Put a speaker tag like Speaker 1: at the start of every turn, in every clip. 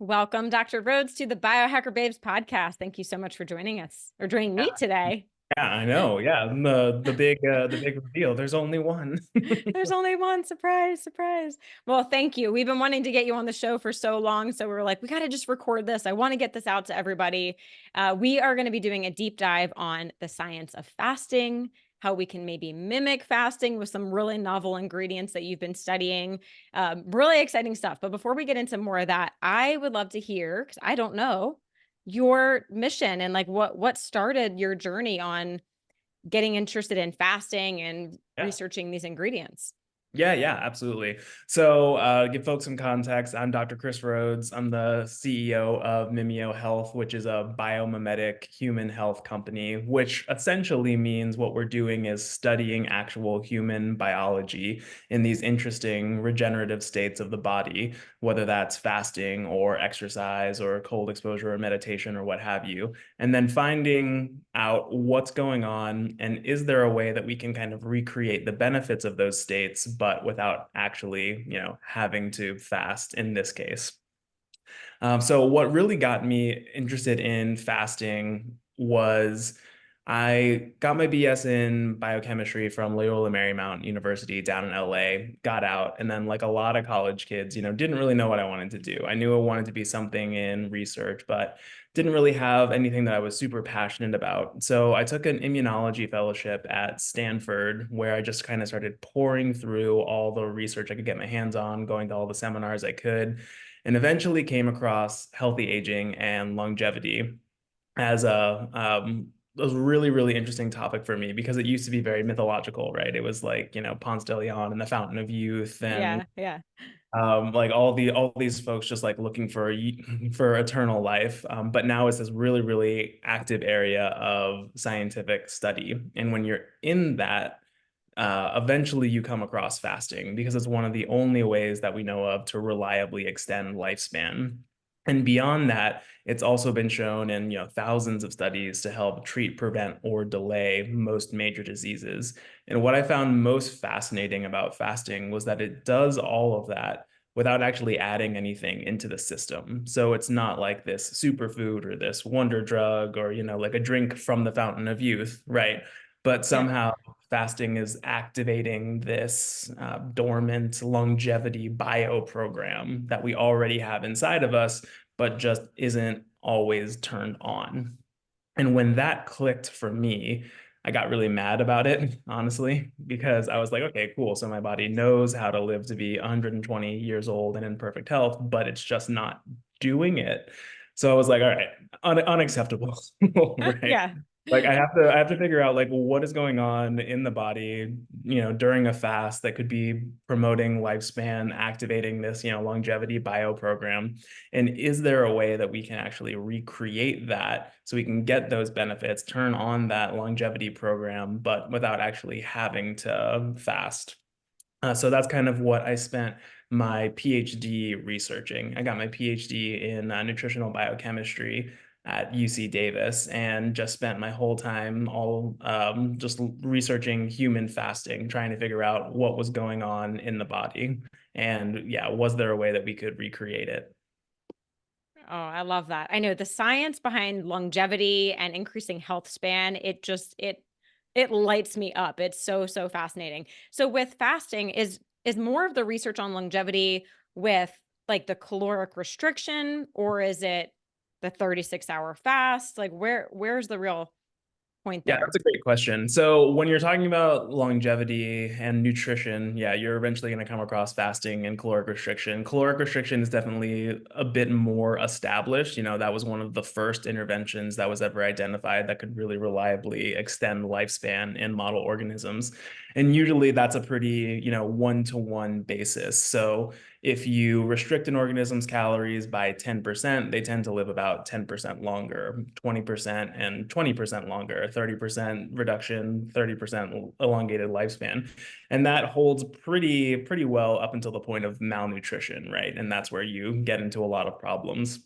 Speaker 1: Welcome, Dr. Rhodes, to the Biohacker Babes podcast. Thank you so much for joining us or joining me today.
Speaker 2: Yeah, I know. Yeah, the big reveal. There's only one.
Speaker 1: There's only one. Surprise, surprise. Well, thank you. We've been wanting to get you on the show for so long. So we were like, we got to just record this. I want to get this out to everybody. We are going to be doing a deep dive on the science of fasting, how we can maybe mimic fasting with some really novel ingredients that you've been studying. Really exciting stuff. But before we get into more of that, I would love to hear, because I don't know, your mission and like what started your journey on getting interested in fasting and
Speaker 2: Yeah.
Speaker 1: researching these ingredients.
Speaker 2: Yeah, absolutely. So, give folks some context. I'm Dr. Chris Rhodes. I'm the CEO of Mimio Health, which is a biomimetic human health company, which essentially means what we're doing is studying actual human biology in these interesting regenerative states of the body, whether that's fasting or exercise or cold exposure or meditation or what have you, and then finding out what's going on and is there a way that we can kind of recreate the benefits of those states but without actually having to fast in this case. So what really got me interested in fasting was I got my BS in biochemistry from Loyola Marymount University down in LA, got out, and then like a lot of college kids, didn't really know what I wanted to do. I knew I wanted to be something in research, but didn't really have anything that I was super passionate about. So I took an immunology fellowship at Stanford, where I just kind of started pouring through all the research I could get my hands on, going to all the seminars I could, and eventually came across healthy aging and longevity as a really, really interesting topic for me because it used to be very mythological, right? It was like, Ponce de Leon and the Fountain of Youth and
Speaker 1: Yeah, yeah,
Speaker 2: like all these folks just like looking for for eternal life. But now it's this really, really active area of scientific study. And when you're in that, eventually you come across fasting because it's one of the only ways that we know of to reliably extend lifespan. And beyond that, it's also been shown in thousands of studies to help treat, prevent, or delay most major diseases. And what I found most fascinating about fasting was that it does all of that without actually adding anything into the system. So it's not like this superfood or this wonder drug or like a drink from the fountain of youth, right? But
Speaker 1: yeah.
Speaker 2: somehow fasting is activating this dormant longevity bio program that we already have inside of us, but just isn't always turned on. And when that clicked for me, I got really mad about it, honestly, because I was like, okay, cool. So my body knows how to live to be 120 years old and in perfect health, but it's just not doing it. So I was like, all right, unacceptable, right?
Speaker 1: Yeah.
Speaker 2: Like I have to figure out like what is going on in the body, during a fast that could be promoting lifespan, activating this, longevity bio program. And is there a way that we can actually recreate that so we can get those benefits, turn on that longevity program, but without actually having to fast? So that's kind of what I spent my PhD researching. I got my PhD in nutritional biochemistry at UC Davis and just spent my whole time all just researching human fasting, trying to figure out what was going on in the body. And yeah, was there a way that we could recreate it?
Speaker 1: Oh, I love that. I know the science behind longevity and increasing health span, it lights me up. It's so fascinating. So with fasting is more of the research on longevity with like the caloric restriction, or is it the 36-hour fast? Like where's the real point
Speaker 2: Yeah,
Speaker 1: there?
Speaker 2: that's a great question. So when you're talking about longevity and nutrition, yeah, you're eventually going to come across fasting and caloric restriction. Caloric restriction is definitely a bit more established. That was one of the first interventions that was ever identified that could really reliably extend lifespan in model organisms. And usually that's a pretty, one-to-one basis. So if you restrict an organism's calories by 10%, they tend to live about 10% longer, 20% and 20% longer, 30% reduction, 30% elongated lifespan. And that holds pretty well up until the point of malnutrition, right? And that's where you get into a lot of problems.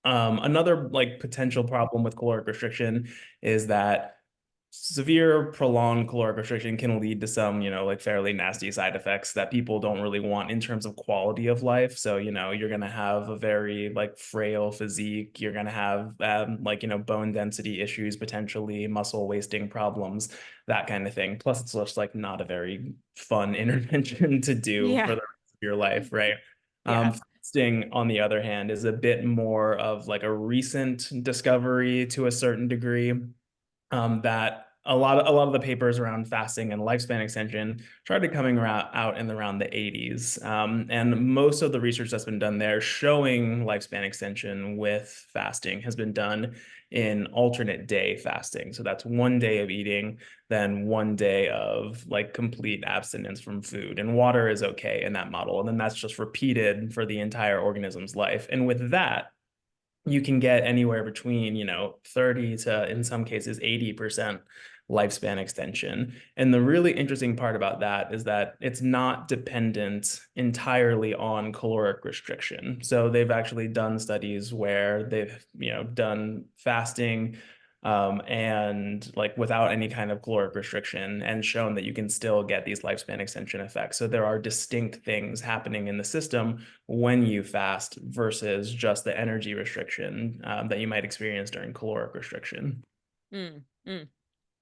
Speaker 2: Another like potential problem with caloric restriction is that severe prolonged caloric restriction can lead to some, like fairly nasty side effects that people don't really want in terms of quality of life. So, you're going to have a very like frail physique. You're going to have like, bone density issues, potentially muscle wasting problems, that kind of thing. Plus, it's just like not a very fun intervention to do
Speaker 1: Yeah.
Speaker 2: for the rest of your life, right?
Speaker 1: Yeah.
Speaker 2: Fasting, on the other hand, is a bit more of like a recent discovery to a certain degree, that a lot of the papers around fasting and lifespan extension started coming out in around the 80s. And most of the research that's been done there showing lifespan extension with fasting has been done in alternate day fasting. So that's one day of eating, then one day of like complete abstinence from food. And water is okay in that model. And then that's just repeated for the entire organism's life. And with that, you can get anywhere between 30 to, in some cases, 80% lifespan extension. And the really interesting part about that is that it's not dependent entirely on caloric restriction. So they've actually done studies where they've done fasting, and like without any kind of caloric restriction, and shown that you can still get these lifespan extension effects. So there are distinct things happening in the system when you fast versus just the energy restriction, that you might experience during caloric restriction.
Speaker 1: Mm, mm.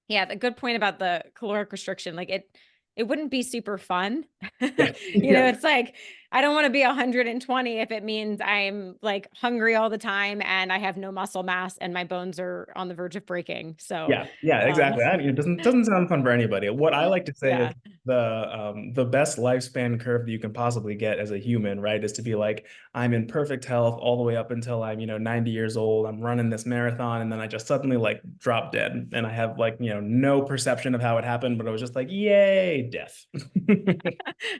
Speaker 1: Yeah, the good point about the caloric restriction, like it wouldn't be super fun.
Speaker 2: Yeah, yeah,
Speaker 1: It's like I don't want to be 120 if it means I'm like hungry all the time and I have no muscle mass and my bones are on the verge of breaking. So,
Speaker 2: yeah,
Speaker 1: um,
Speaker 2: exactly. It doesn't sound fun for anybody. What I like to say is
Speaker 1: yeah.
Speaker 2: the best lifespan curve that you can possibly get as a human, right, is to be like, I'm in perfect health all the way up until I'm 90 years old. I'm running this marathon, and then I just suddenly like drop dead, and I have like no perception of how it happened, but it was just like, yay, death.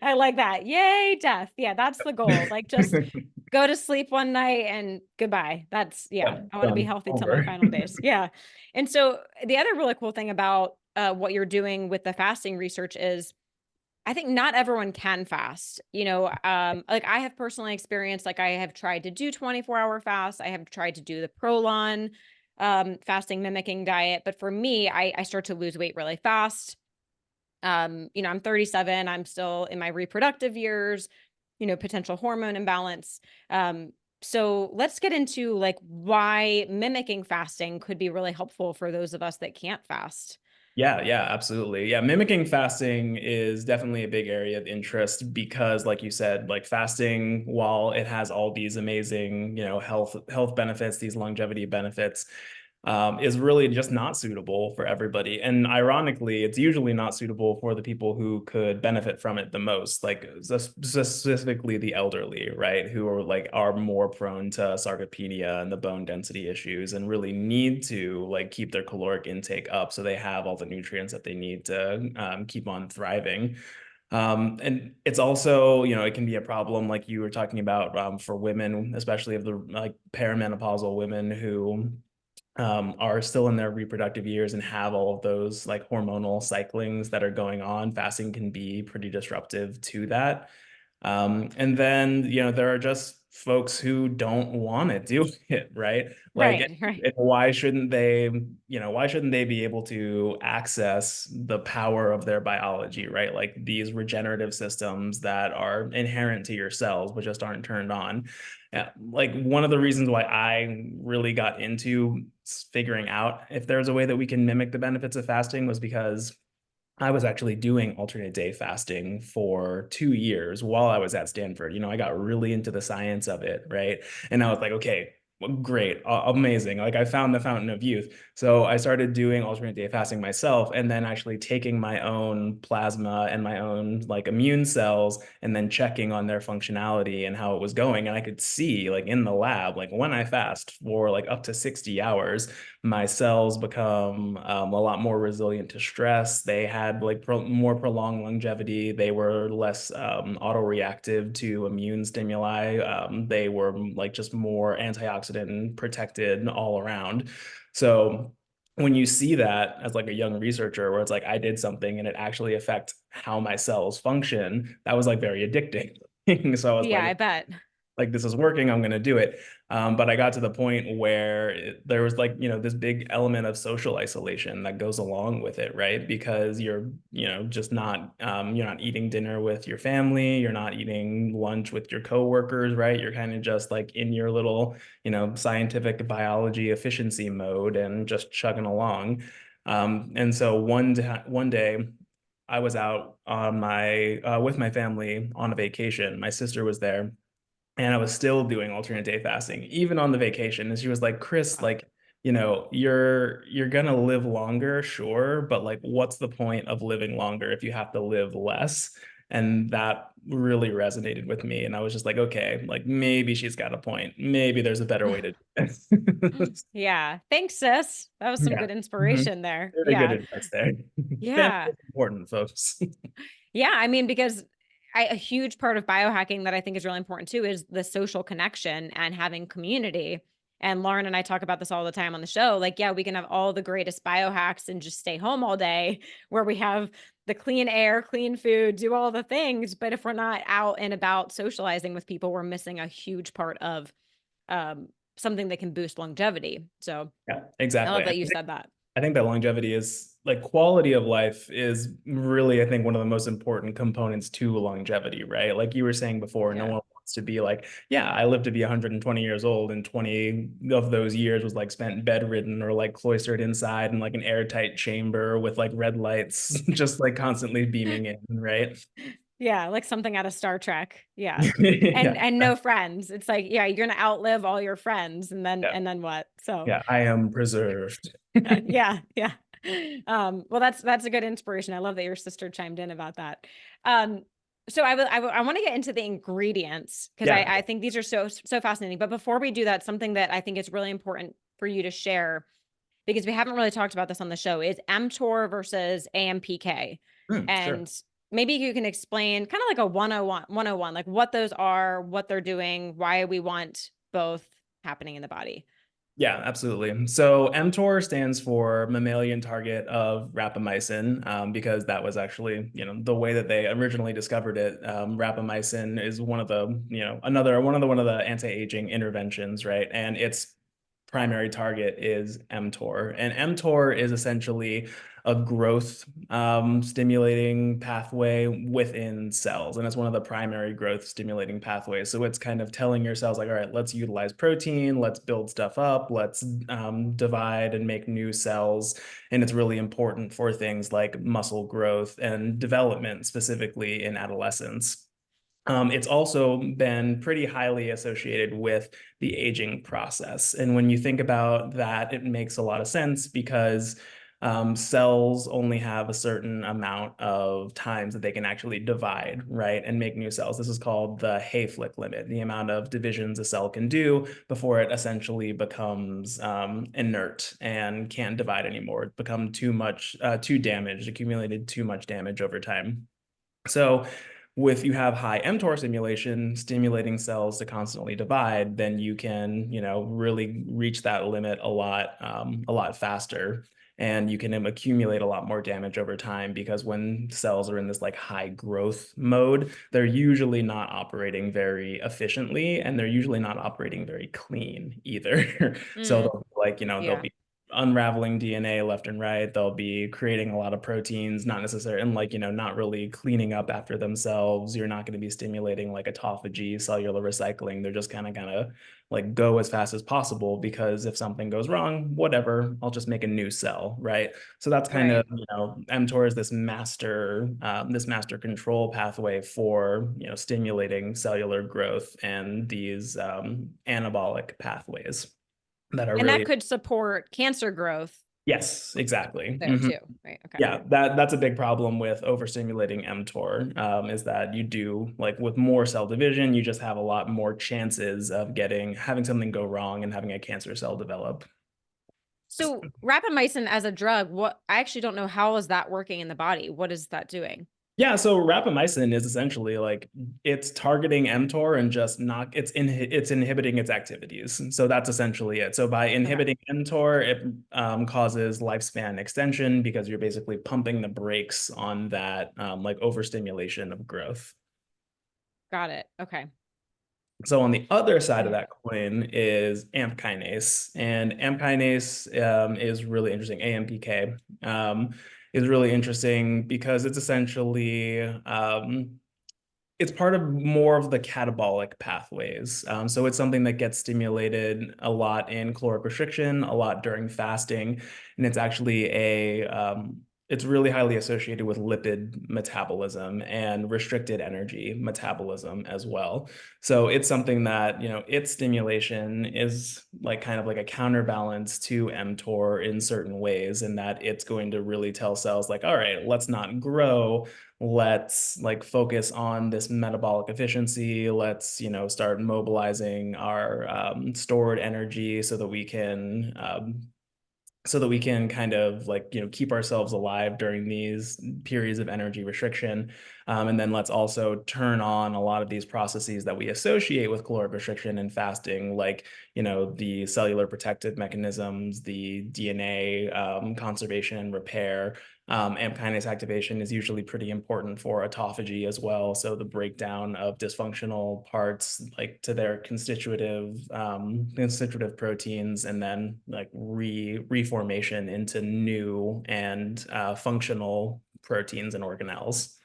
Speaker 1: I like that. Yay, death. Yeah, that's the goal. Like just go to sleep one night and goodbye. That's yeah.
Speaker 2: Yep,
Speaker 1: I want to be
Speaker 2: done,
Speaker 1: healthy till my
Speaker 2: over.
Speaker 1: final days. Yeah. And so the other really cool thing about what you're doing with the fasting research is I think not everyone can fast. Like I have personally experienced, like I have tried to do 24-hour fast. I have tried to do the Prolon fasting mimicking diet. But for me, I start to lose weight really fast. I'm 37. I'm still in my reproductive years, potential hormone imbalance. So let's get into like why mimicking fasting could be really helpful for those of us that can't fast.
Speaker 2: Yeah, absolutely. Yeah, mimicking fasting is definitely a big area of interest because, like you said, like fasting, while it has all these amazing, health benefits, these longevity benefits, is really just not suitable for everybody. And ironically, it's usually not suitable for the people who could benefit from it the most, like specifically the elderly, right? Who are more prone to sarcopenia and the bone density issues, and really need to like keep their caloric intake up so they have all the nutrients that they need to keep on thriving. And it's also, it can be a problem like you were talking about, for women, especially of the like perimenopausal women who are still in their reproductive years and have all of those like hormonal cyclings that are going on. Fasting can be pretty disruptive to that. And then, there are just folks who don't want to do it, right? Like,
Speaker 1: Right, right.
Speaker 2: and why shouldn't they be able to access the power of their biology, right? Like these regenerative systems that are inherent to your cells, but just aren't turned on. Yeah, like one of the reasons why I really got into figuring out if there's a way that we can mimic the benefits of fasting was because I was actually doing alternate day fasting for 2 years while I was at Stanford. I got really into the science of it, right? And I was like, okay, well, great, amazing. Like I found the fountain of youth. So I started doing alternate day fasting myself, and then actually taking my own plasma and my own like immune cells and then checking on their functionality and how it was going. And I could see like in the lab, like when I fast for like up to 60 hours, my cells become a lot more resilient to stress. They had like more prolonged longevity. They were less autoreactive to immune stimuli. They were like just more antioxidant and protected all around. So when you see that as like a young researcher, where it's like I did something and it actually affects how my cells function, that was like very addicting. So I was
Speaker 1: Yeah,
Speaker 2: like,
Speaker 1: I bet.
Speaker 2: like this is working, I'm going to do it. But I got to the point where there was like, this big element of social isolation that goes along with it, right? Because you're, just not, you're not eating dinner with your family, you're not eating lunch with your coworkers, right? You're kind of just like in your little, scientific biology efficiency mode and just chugging along. And so one day I was out on my with my family on a vacation. My sister was there, and I was still doing alternate day fasting, even on the vacation. And she was like, Chris,
Speaker 1: Wow.
Speaker 2: like, you're gonna live longer, sure, but like, what's the point of living longer if you have to live less? And that really resonated with me. And I was just like, okay, like maybe she's got a point. Maybe there's a better way to do it.
Speaker 1: Yeah. Thanks, sis. That was some
Speaker 2: Yeah.
Speaker 1: good
Speaker 2: Mhm.
Speaker 1: inspiration there.
Speaker 2: Very good
Speaker 1: Yeah.
Speaker 2: advice there. Family
Speaker 1: Yeah.
Speaker 2: is important, folks.
Speaker 1: Yeah, I mean, because a huge part of biohacking that I think is really important too is the social connection and having community. And Lauren and I talk about this all the time on the show. Like, yeah, we can have all the greatest biohacks and just stay home all day where we have the clean air, clean food, do all the things. But if we're not out and about socializing with people, we're missing a huge part of um, something that can boost longevity. So
Speaker 2: Yeah,
Speaker 1: I
Speaker 2: exactly.
Speaker 1: love that you said that.
Speaker 2: I think that longevity is like quality of life is really, I think, one of the most important components to longevity, right? Like you were saying before, no
Speaker 1: Yeah.
Speaker 2: one wants to be like, yeah, I lived to be 120 years old, and 20 of those years was like spent bedridden or like cloistered inside in like an airtight chamber with like red lights just like constantly beaming in, right?
Speaker 1: Yeah, like something out of Star Trek. Yeah. And
Speaker 2: Yeah,
Speaker 1: and no friends. It's like, yeah, you're gonna outlive all your friends
Speaker 2: yeah,
Speaker 1: and then what? So
Speaker 2: yeah. I am preserved.
Speaker 1: yeah, yeah. Well, that's a good inspiration. I love that your sister chimed in about that. Um, so I want to get into the ingredients because
Speaker 2: Yeah,
Speaker 1: I think these are so fascinating. But before we do that, something that I think is really important for you to share because we haven't really talked about this on the show is mTOR versus AMPK.
Speaker 2: sure.
Speaker 1: And maybe you can explain kind of like a 101, like what those are, what they're doing, why we want both happening in the body.
Speaker 2: Yeah, absolutely. So mTOR stands for mammalian target of rapamycin, because that was actually, the way that they originally discovered it. Rapamycin is one of the, one of the anti-aging interventions, right? And its primary target is mTOR. And mTOR is essentially a growth stimulating pathway within cells. And it's one of the primary growth stimulating pathways. So it's kind of telling your cells, like, all right, let's utilize protein, let's build stuff up, let's divide and make new cells. And it's really important for things like muscle growth and development, specifically in adolescence. It's also been pretty highly associated with the aging process. And when you think about that, it makes a lot of sense because cells only have a certain amount of times that they can actually divide, right, and make new cells. This is called the Hayflick limit, the amount of divisions a cell can do before it essentially becomes inert and can't divide anymore. It becomes too much, too damaged, accumulated too much damage over time. So if you have high mTOR stimulation, stimulating cells to constantly divide, then you can, really reach that limit a lot faster. And you can accumulate a lot more damage over time because when cells are in this like high growth mode, they're usually not operating very efficiently and they're usually not operating very clean either. So
Speaker 1: Mm,
Speaker 2: they'll like, they'll
Speaker 1: yeah,
Speaker 2: be unraveling DNA left and right. They'll be creating a lot of proteins, not necessarily, and like, not really cleaning up after themselves. You're not going to be stimulating like autophagy, cellular recycling. They're just kind of like go as fast as possible because if something goes wrong, whatever, I'll just make a new cell, right? So that's kind
Speaker 1: right.
Speaker 2: of, mTOR is this master control pathway for, stimulating cellular growth and these anabolic pathways that are
Speaker 1: And that
Speaker 2: really.
Speaker 1: could support cancer growth
Speaker 2: Yes, exactly.
Speaker 1: there too, right? Okay.
Speaker 2: Yeah, that's a big problem with overstimulating mTOR, is that you do like with more cell division, you just have a lot more chances of having something go wrong and having a cancer cell develop.
Speaker 1: So rapamycin as a drug, what I actually don't know how is that working in the body? What is that doing?
Speaker 2: Yeah, so rapamycin is essentially like it's targeting mTOR and just not it's inhibiting its activities. So that's essentially it. So by
Speaker 1: Okay.
Speaker 2: inhibiting mTOR, it causes lifespan extension because you're basically pumping the brakes on that like overstimulation of growth.
Speaker 1: Got it. Okay.
Speaker 2: So on the other side of
Speaker 1: Okay.
Speaker 2: that coin is AMP kinase, and AMP kinase is really interesting. AMPK is really interesting because it's essentially it's part of more of the catabolic pathways. So it's something that gets stimulated a lot in caloric restriction, a lot during fasting, and it's actually it's really highly associated with lipid metabolism and restricted energy metabolism as well. So it's something that, its stimulation is like kind of like a counterbalance to mTOR in certain ways, in that it's going to really tell cells like, all right, let's not grow, let's like focus on this metabolic efficiency, let's start mobilizing our stored energy so that we can kind of like keep ourselves alive during these periods of energy restriction. And then let's also turn on a lot of these processes that we associate with caloric restriction and fasting, like the cellular protective mechanisms, the DNA conservation and repair. AMP kinase activation is usually pretty important for autophagy as well. So the breakdown of dysfunctional parts like to their constitutive proteins, and then like reformation into new and functional proteins and organelles.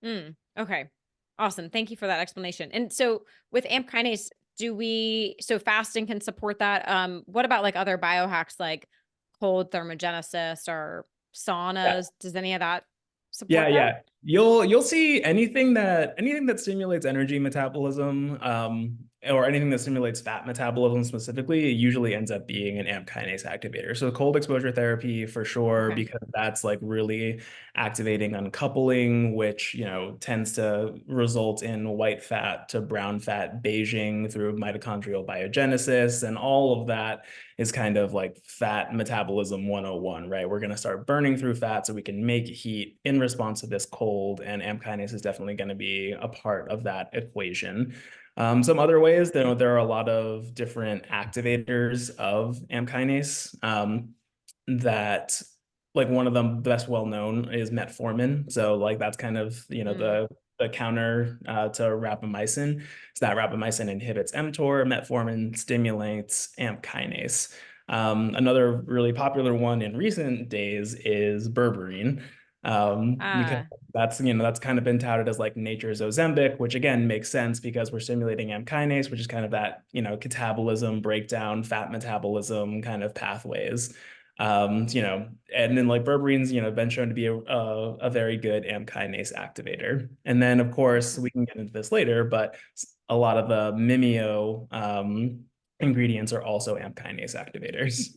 Speaker 1: Okay. Awesome. Thank you for that explanation. And so with AMP kinase, so fasting can support that. What about like other biohacks like cold thermogenesis or saunas? Does any of that
Speaker 2: Yeah,
Speaker 1: support that?
Speaker 2: yeah. You'll see anything that stimulates energy metabolism, or anything that stimulates fat metabolism specifically, it usually ends up being an AMP kinase activator. So cold exposure therapy for sure,
Speaker 1: Okay.
Speaker 2: because that's like really activating uncoupling, which tends to result in white fat to brown fat beiging through mitochondrial biogenesis, and all of that is kind of like fat metabolism 101, right? We're going to start burning through fat so we can make heat in response to this cold, and AMP kinase is definitely going to be a part of that equation. Some other ways, there are a lot of different activators of AMP kinase that like one of them best well known is metformin. So like that's kind of
Speaker 1: Mm.
Speaker 2: the counter to rapamycin. So that rapamycin inhibits mTOR, metformin stimulates AMP kinase. Another really popular one in recent days is berberine, because
Speaker 1: Ah,
Speaker 2: that's kind of been touted as like nature's Ozempic, which again makes sense because we're stimulating AMP kinase, which is kind of that catabolism breakdown, fat metabolism kind of pathways. And then like berberines, been shown to be a very good AMP kinase activator. And then of course
Speaker 1: okay.
Speaker 2: we can get into this later, but a lot of the Mimio ingredients are also AMP kinase activators.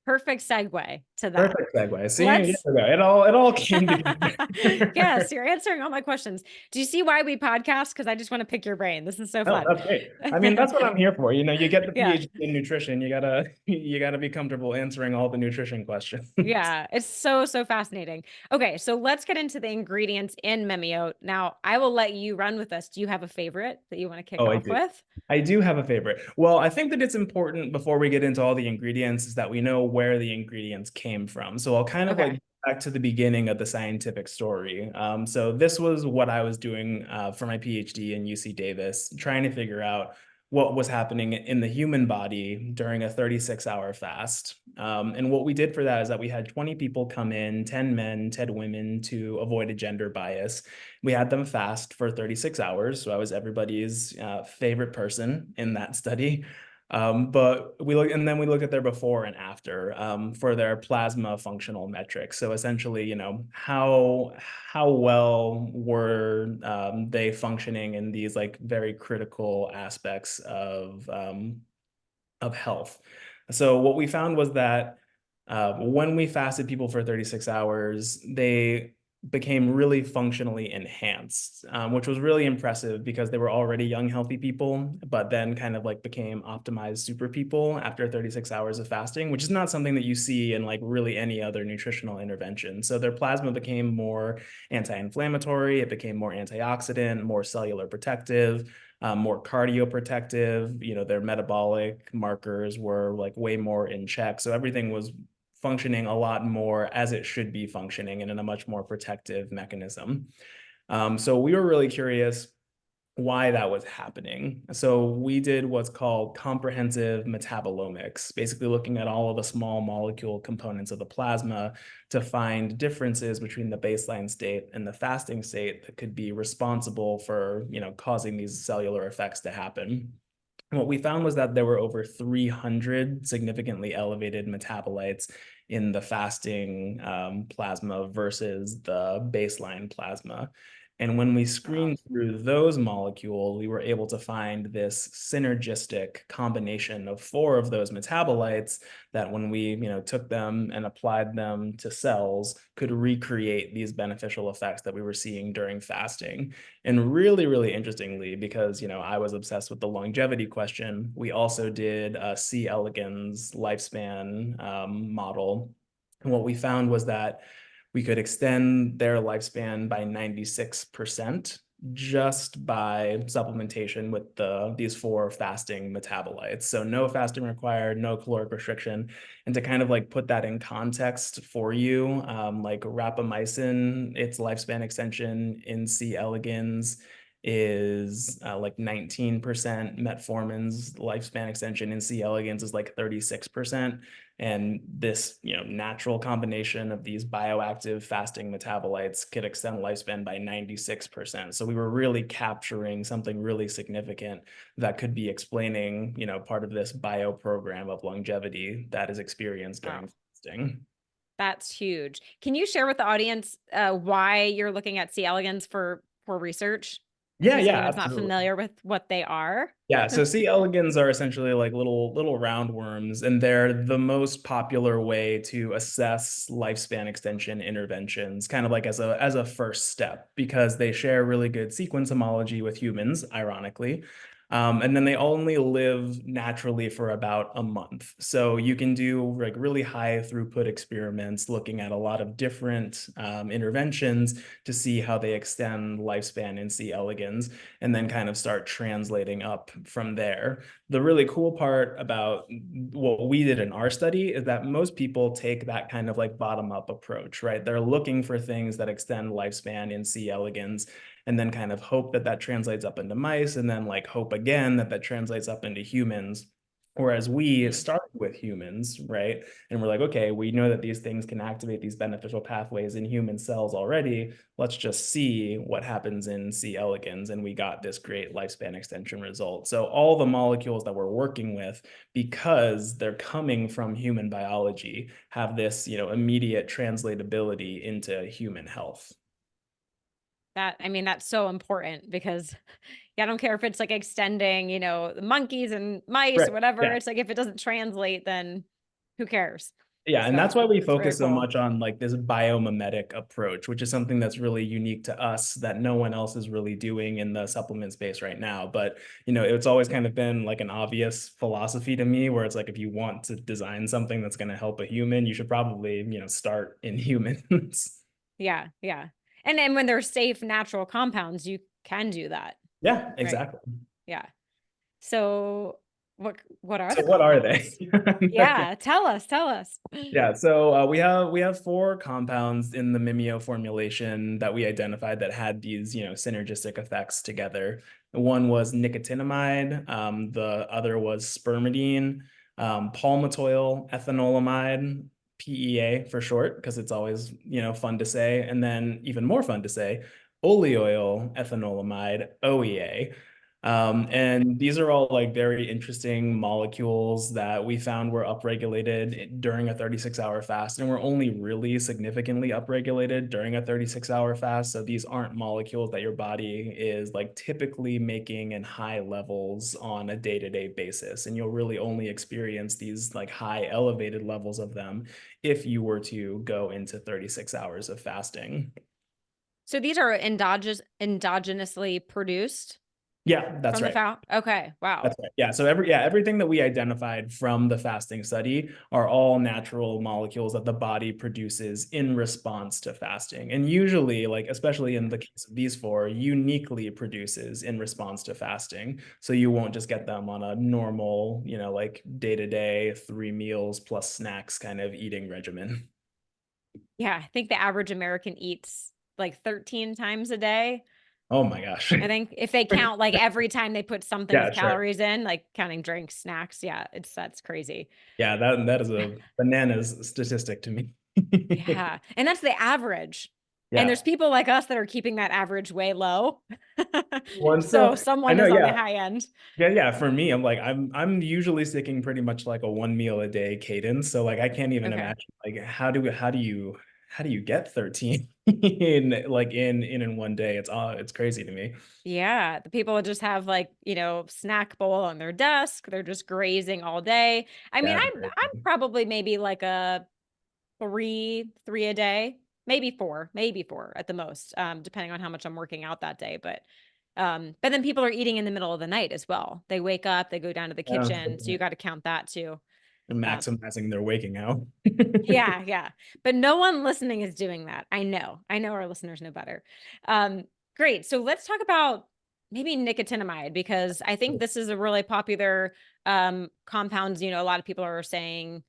Speaker 1: Perfect segue to that.
Speaker 2: Perfect segue. See, yeah,
Speaker 1: Let's
Speaker 2: it all came together.
Speaker 1: Yes, you're answering all my questions. Do you see why we podcast? Because I just want to pick your brain. This is so
Speaker 2: Oh,
Speaker 1: fun.
Speaker 2: that's great. I mean, that's what I'm here for. You get the
Speaker 1: Yeah.
Speaker 2: PhD in nutrition, you gotta be comfortable answering all the nutrition questions.
Speaker 1: Yeah, it's so fascinating. Okay, so let's get into the ingredients in Memio. Now, I will let you run with us. Do you have a favorite that you want to kick
Speaker 2: Oh, I
Speaker 1: off
Speaker 2: do.
Speaker 1: with?
Speaker 2: I do have a favorite. Well, I think that it's important before we get into all the ingredients is that we know where the ingredients came from. So I'll kind of like
Speaker 1: Okay.
Speaker 2: go back to the beginning of the scientific story. So this was what I was doing for my PhD in UC Davis, trying to figure out what was happening in the human body during a 36-hour fast. And what we did for that is that we had 20 people come in, 10 men, 10 women, to avoid a gender bias. We had them fast for 36 hours. So I was everybody's favorite person in that study. But we look at their before and after for their plasma functional metrics. So essentially, how well were they functioning in these like very critical aspects of health. So what we found was that when we fasted people for 36 hours, they became really functionally enhanced, which was really impressive because they were already young, healthy people, but then kind of like became optimized super people after 36 hours of fasting, which is not something that you see in like really any other nutritional intervention. So their plasma became more anti-inflammatory, it became more antioxidant, more cellular protective, more cardioprotective. Their metabolic markers were like way more in check. So everything was functioning a lot more as it should be functioning and in a much more protective mechanism. So we were really curious why that was happening. So we did what's called comprehensive metabolomics, basically looking at all of the small molecule components of the plasma to find differences between the baseline state and the fasting state that could be responsible for, causing these cellular effects to happen. And what we found was that there were over 300 significantly elevated metabolites in the fasting plasma versus the baseline plasma. And when we
Speaker 1: Wow.
Speaker 2: screened through those molecules, we were able to find this synergistic combination of four of those metabolites that when we, took them and applied them to cells, could recreate these beneficial effects that we were seeing during fasting. And really, really interestingly, because I was obsessed with the longevity question, we also did a C. elegans lifespan model. And what we found was that we could extend their lifespan by 96% just by supplementation with these four fasting metabolites. So no fasting required, no caloric restriction. And to kind of like put that in context for you, like rapamycin, its lifespan extension in C. elegans is like 19%. Metformin's lifespan extension in C. elegans is like 36%. And this, natural combination of these bioactive fasting metabolites could extend lifespan by 96%. So we were really capturing something really significant that could be explaining, part of this bio program of longevity that is experienced
Speaker 1: Wow.
Speaker 2: during fasting.
Speaker 1: That's huge. Can you share with the audience why you're looking at C. elegans for research? In
Speaker 2: Yeah,
Speaker 1: case
Speaker 2: yeah,
Speaker 1: anyone's not
Speaker 2: absolutely.
Speaker 1: familiar with what they are.
Speaker 2: Yeah, so C. elegans are essentially like little roundworms, and they're the most popular way to assess lifespan extension interventions, kind of like as a first step, because they share really good sequence homology with humans, ironically. And then they only live naturally for about a month. So you can do like really high throughput experiments looking at a lot of different interventions to see how they extend lifespan in C. elegans and then kind of start translating up from there. The really cool part about what we did in our study is that most people take that kind of like bottom up approach, right? They're looking for things that extend lifespan in C. elegans and then kind of hope that that translates up into mice and then like hope again that that translates up into humans. Whereas we
Speaker 1: Mhm.
Speaker 2: started with humans, right? And we're like, okay, we know that these things can activate these beneficial pathways in human cells already. Let's just see what happens in C. elegans. And we got this great lifespan extension result. So all the molecules that we're working with, because they're coming from human biology, have this, immediate translatability into human health.
Speaker 1: That's so important because yeah, I don't care if it's like extending, the monkeys and mice
Speaker 2: Right.
Speaker 1: or whatever.
Speaker 2: Yeah.
Speaker 1: It's like if it doesn't translate, then who cares?
Speaker 2: Yeah, and that's
Speaker 1: So
Speaker 2: why we
Speaker 1: it's very
Speaker 2: focus so
Speaker 1: cool.
Speaker 2: much on like this biomimetic approach, which is something that's really unique to us that no one else is really doing in the supplement space right now. But, it's always kind of been like an obvious philosophy to me where it's like if you want to design something that's going to help a human, you should probably, start in humans.
Speaker 1: Yeah, yeah. And then when they're safe natural compounds, you can do that.
Speaker 2: Yeah,
Speaker 1: Right.
Speaker 2: exactly.
Speaker 1: Yeah. So what are
Speaker 2: So
Speaker 1: the
Speaker 2: what are they?
Speaker 1: compounds? Yeah, tell us, tell us.
Speaker 2: Yeah, so we have four compounds in the Mimio formulation that we identified that had these synergistic effects together. One was nicotinamide, the other was spermidine, palmitoyl ethanolamide, PEA for short, because it's always fun to say, and then even more fun to say, oleoyl ethanolamide, OEA. And these are all like very interesting molecules that we found were upregulated during a 36-hour fast, and were only really significantly upregulated during a 36-hour fast. So these aren't molecules that your body is like typically making in high levels on a day-to-day basis. And you'll really only experience these like high elevated levels of them if you were to go into 36 hours of fasting.
Speaker 1: So these are endogenously produced
Speaker 2: Yeah, that's
Speaker 1: from the
Speaker 2: right.
Speaker 1: fowl? Okay, wow.
Speaker 2: That's right. Yeah. So everything that we identified from the fasting study are all natural molecules that the body produces in response to fasting. And usually, like especially in the case of these four, uniquely produces in response to fasting. So you won't just get them on a normal, like day-to-day 3 meals plus snacks kind of eating regimen.
Speaker 1: Yeah, I think the average American eats like 13 times a day.
Speaker 2: Oh my gosh.
Speaker 1: I think if they count like every time they put something
Speaker 2: Yeah,
Speaker 1: with
Speaker 2: sure.
Speaker 1: calories in, like counting drinks, snacks, yeah, that's crazy.
Speaker 2: Yeah, that is a bananas statistic to me.
Speaker 1: Yeah, and that's the average. And there's
Speaker 2: Yeah.
Speaker 1: people like us that are keeping that average way low.
Speaker 2: One
Speaker 1: So
Speaker 2: so I
Speaker 1: someone
Speaker 2: know,
Speaker 1: is on the
Speaker 2: yeah.
Speaker 1: high end.
Speaker 2: Yeah, yeah. For me, I'm usually sticking pretty much like a one meal a day cadence. So like I can't even
Speaker 1: Okay.
Speaker 2: imagine like how do you get 13 in one day? It's crazy to me.
Speaker 1: Yeah, the people that just have like, snack bowl on their desk, they're just grazing all day. I mean,
Speaker 2: Yeah, it's
Speaker 1: I'm
Speaker 2: crazy.
Speaker 1: probably maybe like a three a day, maybe four at the most, depending on how much I'm working out that day. But then people are eating in the middle of the night as well. They wake up, they go down to the
Speaker 2: Yeah,
Speaker 1: kitchen, so you got to count that too. Um,
Speaker 2: maximizing their waking out.
Speaker 1: yeah, yeah. But no one listening is doing that. I know. I know our listeners know better. Um, Great. So let's talk about maybe nicotinamide because I think this is a really popular compound. A lot of people are saying,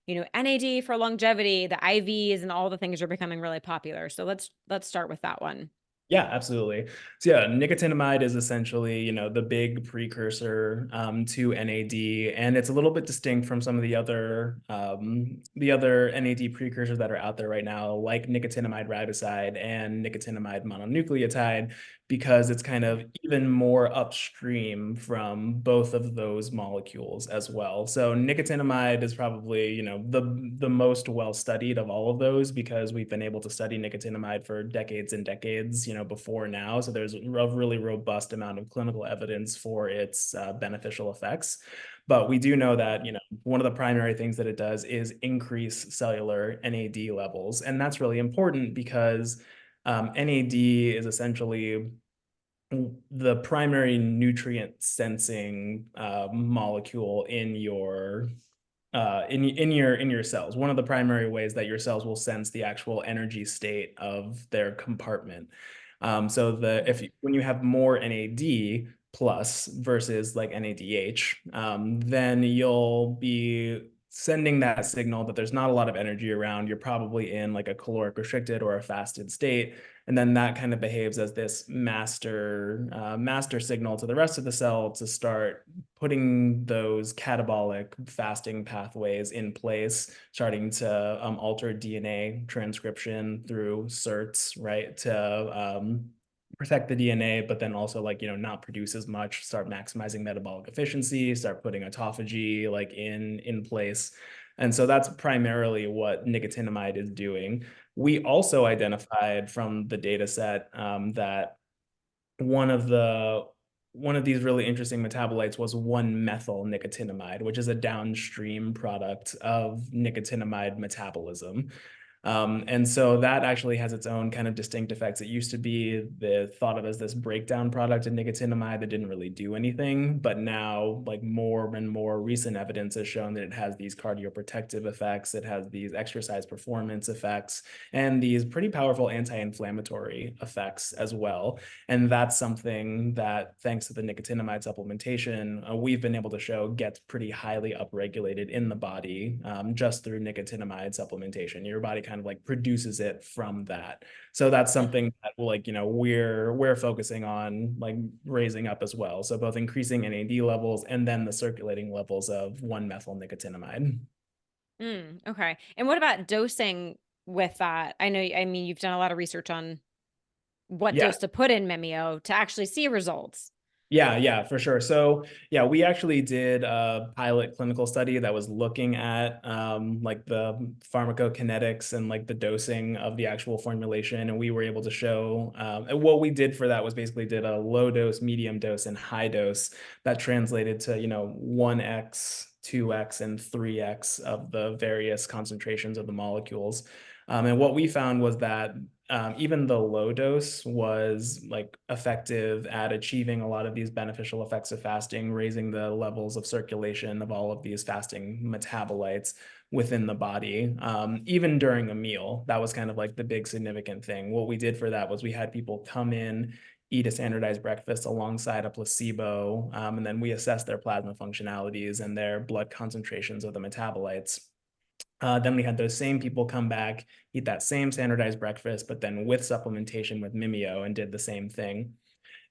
Speaker 1: NAD for longevity, the IVs and all the things are becoming really popular. So let's start with that one.
Speaker 2: Yeah, absolutely. So yeah, nicotinamide is essentially, the big precursor to NAD, and it's a little bit distinct from some of the other NAD precursors that are out there right now, like nicotinamide riboside and nicotinamide mononucleotide, because it's kind of even more upstream from both of those molecules as well. So nicotinamide is probably, the most well studied of all of those because we've been able to study nicotinamide for decades and decades, before now. So there's a really robust amount of clinical evidence for its beneficial effects. But we do know that, one of the primary things that it does is increase cellular NAD levels. And that's really important because NAD is essentially the primary nutrient sensing molecule in your cells. One of the primary ways that your cells will sense the actual energy state of their compartment. So the if
Speaker 1: Mhm.
Speaker 2: when you have more NAD plus versus like NADH, then you'll be sending that signal that there's not a lot of energy around. You're probably in like a caloric restricted or a fasted state, and then that kind of behaves as this master signal to the rest of the cell to start putting those catabolic fasting pathways in place, starting to alter DNA transcription through SERTs, right? To protect the DNA, but then also like, not produce as much, start maximizing metabolic efficiency, start putting autophagy like in place. And so that's primarily what nicotinamide is doing. We also identified from the data set that one of the one of these really interesting metabolites was 1-methyl nicotinamide, which is a downstream product of nicotinamide metabolism. And so that actually has its own kind of distinct effects. It used to be thought of as this breakdown product of nicotinamide that didn't really do anything, but now like more and more recent evidence has shown that it has these cardioprotective effects, it has these exercise performance effects, and these pretty powerful anti-inflammatory effects as well. And that's something that, thanks to the nicotinamide supplementation, we've been able to show gets pretty highly upregulated in the body just through nicotinamide supplementation. Your body kind of like produces it from that. So that's something that we're focusing on like raising up as well. So both increasing NAD levels and then the circulating levels of 1-methyl nicotinamide.
Speaker 1: Okay. And what about dosing with that? I mean, you've done a lot of research on what
Speaker 2: Yeah,
Speaker 1: dose to put in Mimeo to actually see results.
Speaker 2: yeah, yeah, for sure. So, yeah, we actually did a pilot clinical study that was looking at like the pharmacokinetics and like the dosing of the actual formulation, and we were able to show. And what we did for that was basically did a low dose, medium dose, and high dose that translated to 1x, 2x, and 3x of the various concentrations of the molecules. And what we found was that even the low dose was like effective at achieving a lot of these beneficial effects of fasting, raising the levels of circulation of all of these fasting metabolites within the body. Even during a meal, that was kind of like the big significant thing. What we did for that was we had people come in, eat a standardized breakfast alongside a placebo, and then we assessed their plasma functionalities and their blood concentrations of the metabolites. Then we had those same people come back, eat that same standardized breakfast, but then with supplementation with Mimio and did the same thing.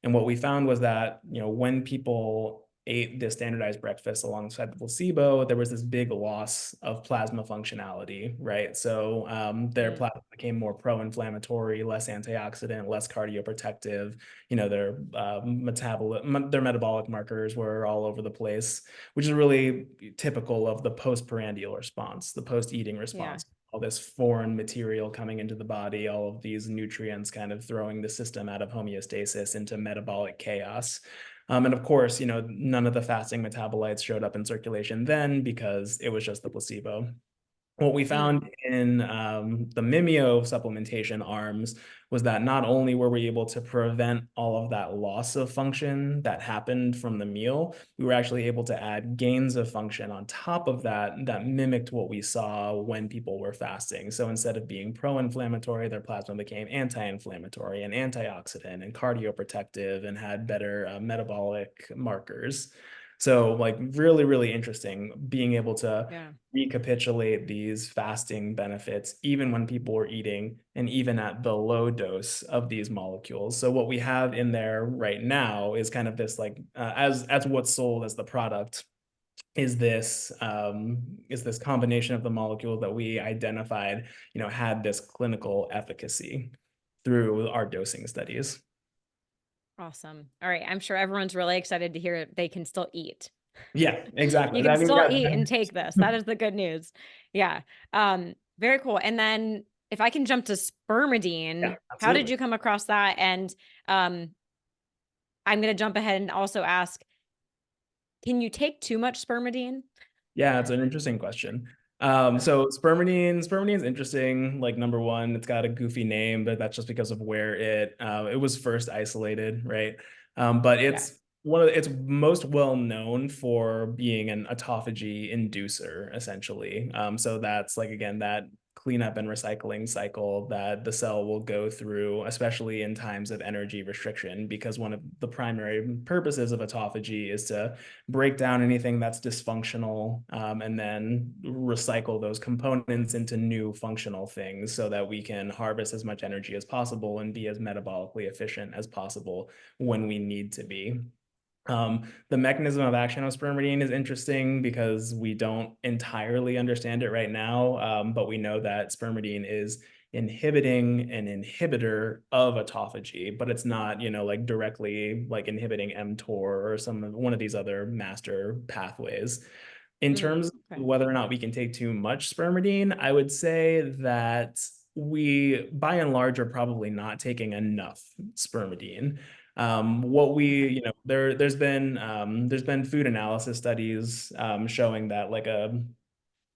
Speaker 2: And what we found was that, when people ate the standardized breakfast alongside the placebo, there was this big loss of plasma functionality, right? So their
Speaker 1: Mm,
Speaker 2: plasma became more pro-inflammatory, less antioxidant, less cardioprotective. Their metabolic markers were all over the place, which is really typical of the postprandial response, the post-eating
Speaker 1: yeah.
Speaker 2: response. All this foreign material coming into the body, all of these nutrients kind of throwing the system out of homeostasis into metabolic chaos. And of course, none of the fasting metabolites showed up in circulation then because it was just the placebo. What we
Speaker 1: Mm,
Speaker 2: found in the Mimio supplementation arms was that not only were we able to prevent all of that loss of function that happened from the meal, we were actually able to add gains of function on top of that that mimicked what we saw when people were fasting. So instead of being pro-inflammatory, their plasma became anti-inflammatory and antioxidant and cardioprotective and had better metabolic markers. So like really, really interesting being able to
Speaker 1: yeah.
Speaker 2: recapitulate these fasting benefits, even when people were eating and even at the low dose of these molecules. So what we have in there right now is kind of this like as what's sold as the product is this combination of the molecules that we identified, had this clinical efficacy through our dosing studies.
Speaker 1: Awesome. All right. I'm sure everyone's really excited to hear they can still eat.
Speaker 2: Yeah, exactly.
Speaker 1: You can
Speaker 2: I mean,
Speaker 1: still
Speaker 2: yeah,
Speaker 1: eat and take this. That is the good news. Yeah. Very cool. And then if I can jump to
Speaker 2: yeah,
Speaker 1: spermidine, how did
Speaker 2: absolutely.
Speaker 1: you come across that? And um, I'm going to jump ahead and also ask, can you take too much spermidine?
Speaker 2: Yeah, it's an interesting question. So spermidine is interesting. Like number one, it's got a goofy name, but that's just because of where it was first isolated, right? But
Speaker 1: Yeah.
Speaker 2: it's most well known for being an autophagy inducer, essentially. So that's like again that cleanup and recycling cycle that the cell will go through, especially in times of energy restriction, because one of the primary purposes of autophagy is to break down anything that's dysfunctional, and then recycle those components into new functional things so that we can harvest as much energy as possible and be as metabolically efficient as possible when we need to be. The mechanism of action of spermidine is interesting because we don't entirely understand it right now, but we know that spermidine is inhibiting an inhibitor of autophagy, but it's not, like directly like inhibiting mTOR or one of these other master pathways. In terms of
Speaker 1: Okay.
Speaker 2: whether or not we can take too much spermidine, I would say that we, by and large, are probably not taking enough spermidine. What we,
Speaker 1: Okay.
Speaker 2: there's been food analysis studies showing that like the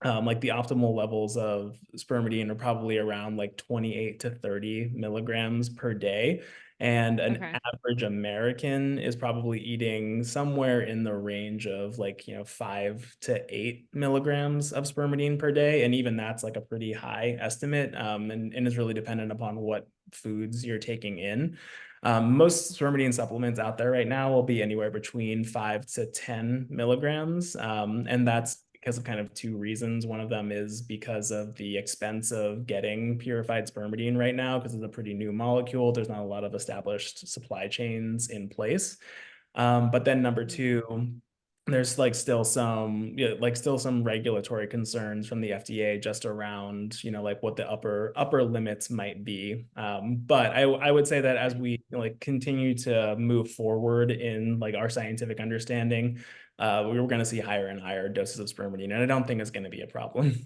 Speaker 2: optimal levels of spermidine are probably around like 28 to 30 milligrams per day. And an
Speaker 1: Okay.
Speaker 2: average American is probably eating somewhere in the range of like, 5 to 8 milligrams of spermidine per day. And even that's like a pretty high estimate, and is really dependent upon what foods you're taking in. Most spermidine supplements out there right now will be anywhere between 5 to 10 milligrams. And that's because of kind of two reasons. One of them is because of the expense of getting purified spermidine right now, because it's a pretty new molecule. There's not a lot of established supply chains in place. But then number
Speaker 1: Mm,
Speaker 2: two, there's like still some still some regulatory concerns from the FDA just around like what the upper limits might be. But I would say that as
Speaker 1: okay.
Speaker 2: we like continue to move forward in like our scientific understanding, we were going to see higher and higher doses of spermidine, and I don't think it's going to be a problem.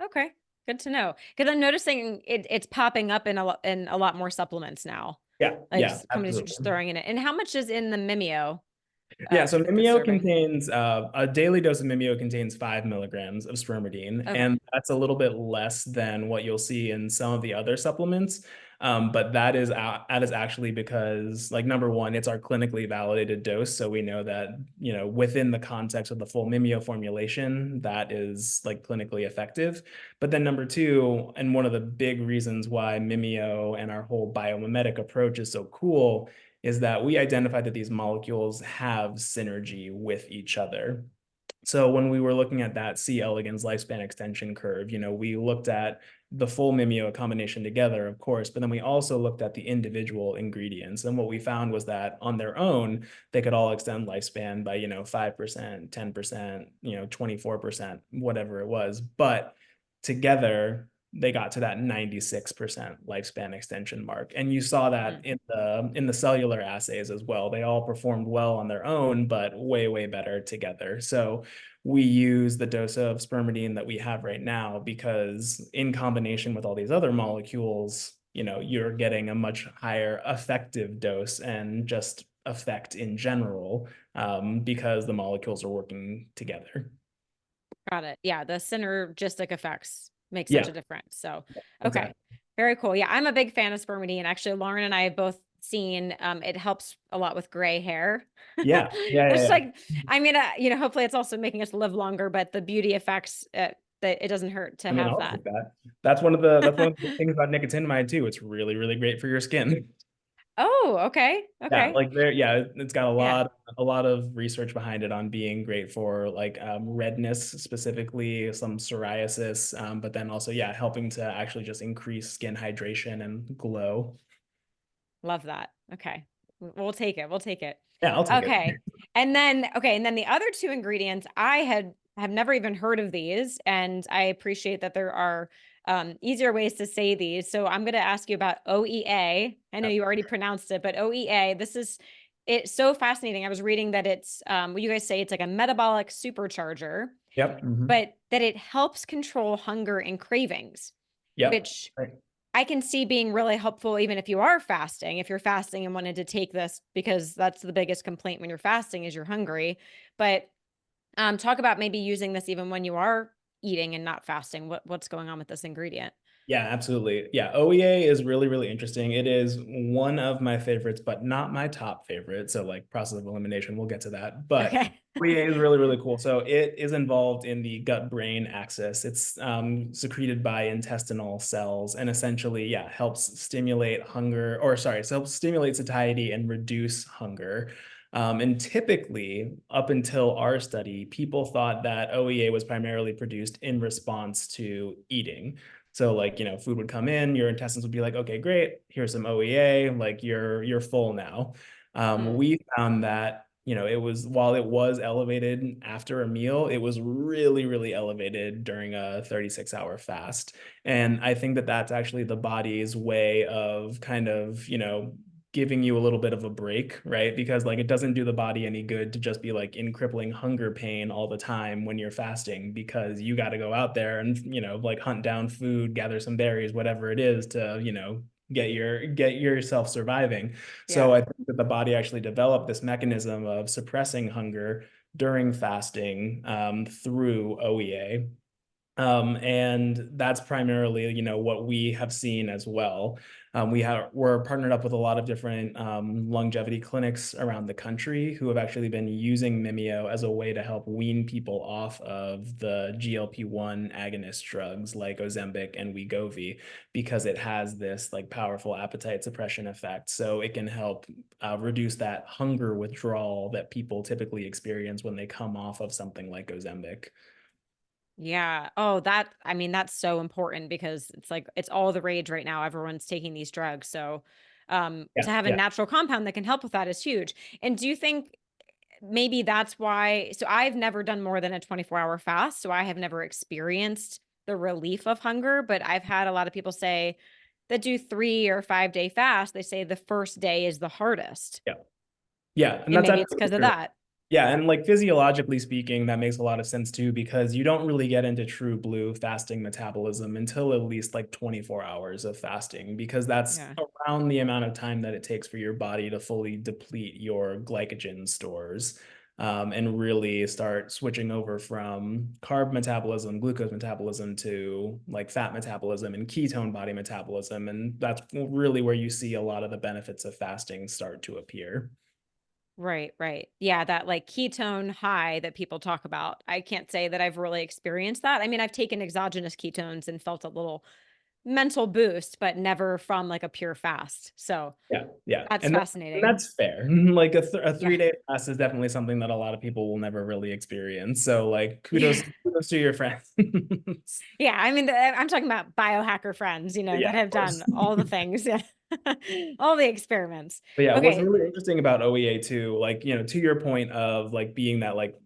Speaker 1: Okay. Good to know. Because I'm noticing it's popping up in a lot more supplements now.
Speaker 2: Yeah,
Speaker 1: Like
Speaker 2: yeah,
Speaker 1: companies are just
Speaker 2: absolutely.
Speaker 1: throwing in it. And how much is in the Mimeo
Speaker 2: Yeah, so Mimio
Speaker 1: serving?
Speaker 2: contains a daily dose of Mimio contains 5 milligrams of spermidine,
Speaker 1: Okay.
Speaker 2: and that's a little bit less than what you'll see in some of the other supplements. But that is actually because, like, number one, it's our clinically validated dose, so we know that within the context of the full Mimio formulation, that is like clinically effective. But then number two, and one of the big reasons why Mimio and our whole biomimetic approach is so cool is that we identified that these molecules have synergy with each other. So when we were looking at that C. elegans lifespan extension curve, we looked at the full Mimio combination together, of course, but then we also looked at the individual ingredients. And what we found was that on their own, they could all extend lifespan by, 5%, 10%, 24%, whatever it was. But together, they got to that 96% lifespan extension mark. And you saw that
Speaker 1: Mm.
Speaker 2: in the cellular assays as well. They all performed well on their own, but way, way better together. So we use the dose of spermidine that we have right now because in combination with all these other molecules, you're getting a much higher effective dose and just effect in general, because the molecules are working together.
Speaker 1: Got it. Yeah, the synergistic effects make such
Speaker 2: Yeah,
Speaker 1: a difference. So, okay.
Speaker 2: exactly.
Speaker 1: Very cool. Yeah, I'm a big fan of spermidine. Actually, Lauren and I have both seen it helps a lot with gray hair.
Speaker 2: Yeah, yeah, yeah,
Speaker 1: Which
Speaker 2: yeah.
Speaker 1: like I mean, hopefully it's also making us live longer, but the beauty effects that it doesn't hurt to
Speaker 2: I mean,
Speaker 1: have
Speaker 2: I'll
Speaker 1: that.
Speaker 2: take that. That's one of the things about nicotinamide too. It's really, really great for your skin.
Speaker 1: Oh, okay.
Speaker 2: Yeah,
Speaker 1: Okay.
Speaker 2: like it's got a
Speaker 1: Yeah.
Speaker 2: lot, a lot of research behind it on being great for like redness, specifically some psoriasis, but then also, yeah, helping to actually just increase skin hydration and glow.
Speaker 1: Love that. Okay. We'll take it. We'll take it.
Speaker 2: Yeah, I'll take it.
Speaker 1: Okay. And then the other two ingredients, have never even heard of these, and I appreciate that there are easier ways to say these. So I'm going to ask you about OEA. I know
Speaker 2: Yep.
Speaker 1: you already pronounced it, but OEA, it's so fascinating. I was reading that it's what you guys say it's like a metabolic supercharger,
Speaker 2: Yep.
Speaker 1: but that it helps control hunger and cravings,
Speaker 2: Yep.
Speaker 1: which
Speaker 2: Right.
Speaker 1: I can see being really helpful even if you are fasting. If you're fasting and wanted to take this, because that's the biggest complaint when you're fasting is you're hungry. But talk about maybe using this even when you are eating and not fasting. What's going on with this ingredient?
Speaker 2: Yeah, absolutely. Yeah, OEA is really, really interesting. It is one of my favorites, but not my top favorite. So, like process of elimination, we'll get to that. But
Speaker 1: Okay.
Speaker 2: OEA is really, really cool. So, it is involved in the gut-brain axis. It's secreted by intestinal cells and essentially, yeah, helps stimulate hunger, or sorry, so helps stimulate satiety and reduce hunger. And typically, up until our study, people thought that OEA was primarily produced in response to eating. So like, food would come in, your intestines would be like, okay, great, here's some OEA, like you're full now.
Speaker 1: Mm,
Speaker 2: We found that, while it was elevated after a meal, it was really, really elevated during a 36-hour fast. And I think that that's actually the body's way of kind of, giving you a little bit of a break, right? Because like it doesn't do the body any good to just be like in crippling hunger pain all the time when you're fasting, because you got to go out there and, like hunt down food, gather some berries, whatever it is to, get yourself surviving. So
Speaker 1: yeah.
Speaker 2: I think that the body actually developed this mechanism of suppressing hunger during fasting, through OEA. And that's primarily, what we have seen as well. We're partnered up with a lot of different longevity clinics around the country who have actually been using Mimio as a way to help wean people off of the GLP-1 agonist drugs like Ozempic and Wegovy, because it has this like powerful appetite suppression effect. So it can help reduce that hunger withdrawal that people typically experience when they come off of something like Ozempic.
Speaker 1: Yeah. Oh, that's so important because it's like it's all the rage right now. Everyone's taking these drugs. So
Speaker 2: Yeah,
Speaker 1: to have a
Speaker 2: yeah.
Speaker 1: natural compound that can help with that is huge. And do you think maybe that's why so I've never done more than a 24-hour fast, so I have never experienced the relief of hunger, but I've had a lot of people say that do 3 or 5 day fast, they say the first day is the hardest,
Speaker 2: Yeah. Yeah, and
Speaker 1: and
Speaker 2: that's
Speaker 1: maybe it's
Speaker 2: absolutely
Speaker 1: because of
Speaker 2: true.
Speaker 1: that.
Speaker 2: Yeah, and like physiologically speaking, that makes a lot of sense too, because you don't really get into true blue fasting metabolism until at least like 24 hours of fasting, because that's
Speaker 1: Yeah.
Speaker 2: around the amount of time that it takes for your body to fully deplete your glycogen stores, and really start switching over from carb metabolism, glucose metabolism to like fat metabolism and ketone body metabolism. And that's really where you see a lot of the benefits of fasting start to appear.
Speaker 1: Right, right. Yeah, that like ketone high that people talk about. I can't say that I've really experienced that. I mean, I've taken exogenous ketones and felt a little mental boost, but never from like a pure fast. So
Speaker 2: Yeah, yeah,
Speaker 1: that's
Speaker 2: and
Speaker 1: fascinating.
Speaker 2: that's fair. Like a
Speaker 1: Yeah.
Speaker 2: 3-day fast is definitely something that a lot of people will never really experience. So like
Speaker 1: Yeah.
Speaker 2: kudos to your friends.
Speaker 1: Yeah. I mean, I'm talking about biohacker friends,
Speaker 2: Yeah,
Speaker 1: that
Speaker 2: of
Speaker 1: have
Speaker 2: course.
Speaker 1: done all the things. Yeah. All the experiments.
Speaker 2: But yeah, what's
Speaker 1: Okay.
Speaker 2: really interesting about OEA too, like, to your point of like being that like,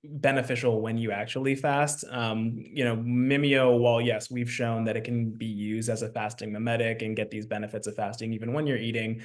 Speaker 2: beneficial when you actually fast. Mimio, while yes, we've shown that it can be used as a fasting mimetic and get these benefits of fasting even when you're eating.